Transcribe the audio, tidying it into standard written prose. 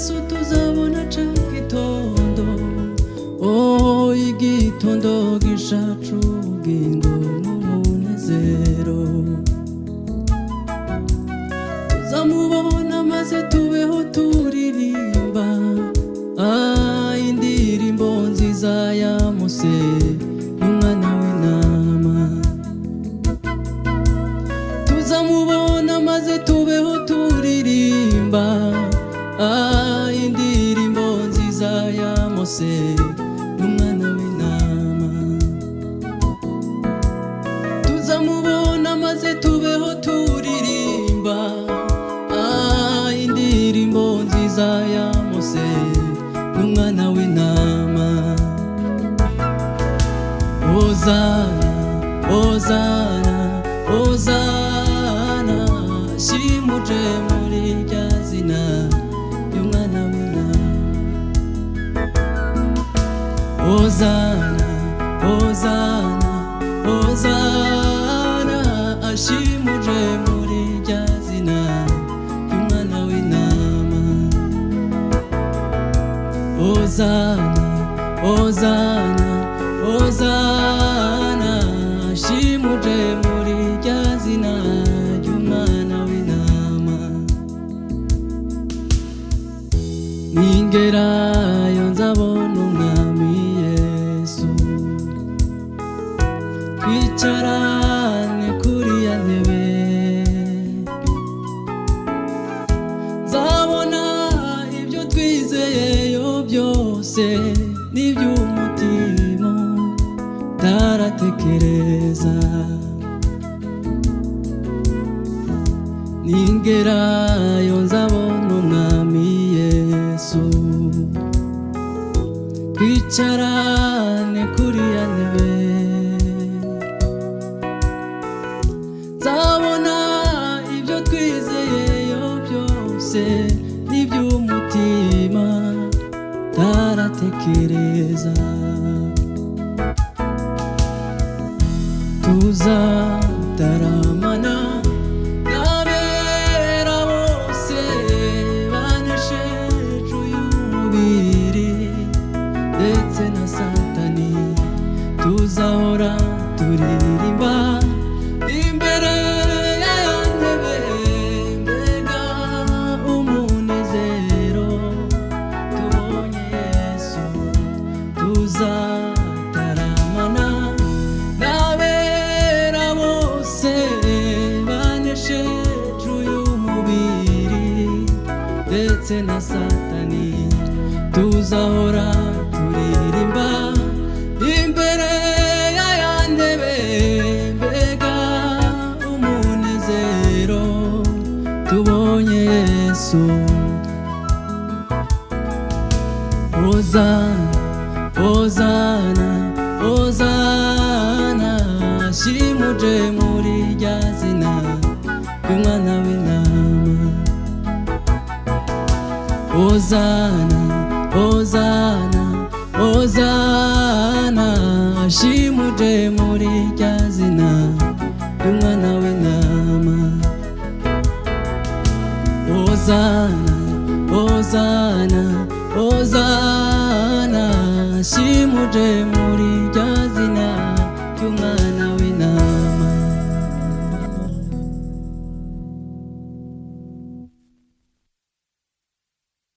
Yesu tuzabona ca gitondo, oh igitondo gishacu ubugingo n'umunezero. Tuzamubona maze tubeho turirimba indirimbo nziza ya Mose n'umwana w'intama. Tuzamubona maze tubeho turirimba indirimbo nziza ya Mose n'umwana w'intama. Tuzamubona maze tubeho turirimba indirimbo nziza ya Mose n'umwana w'intama. Hozana, Hozana, Hozana, shimuje muri rya zina y'umwana w'intama. Hozana, Hozana, Hozana, ashimuje muri rya zina y'umwana w'intama. Hozana, Hozana, Hozana, ashimuje muri rya zina y'umwana w'intama. Ningerayo nzabona umwami Yesu, twicarane kuri ya ntebe. Nzabona ibyo twizeyeyo byose n'iby'umutima utaratekereza. Ningerayo nzabona umwami Yesu, twicarane kuri ya ntebe. Nzabona ibyo twizeyeyo byose n'iby'umutima utaratekereza. Tuzataramana n'abera bose banesheje uyu mubiri ndetse na Satani. Tuzahora turirimba imbere ya ntebe, mbega umunezero tubonye Yesu. Tuzataramana n'abera bose banesheje uyu mubiri ndetse na Satani. Tuzahora turirimba imbere ya ntebe, mbega umunezero tubonye Yesu. Hozana, Hozana, Hozana, shimuje muri rya zina y'umwana w'intama. Hozana, Hozana, Hozana, shimuje muri rya zina y'umwana w'intama. Hozana, Hozana, Hozana, shimuje muri rya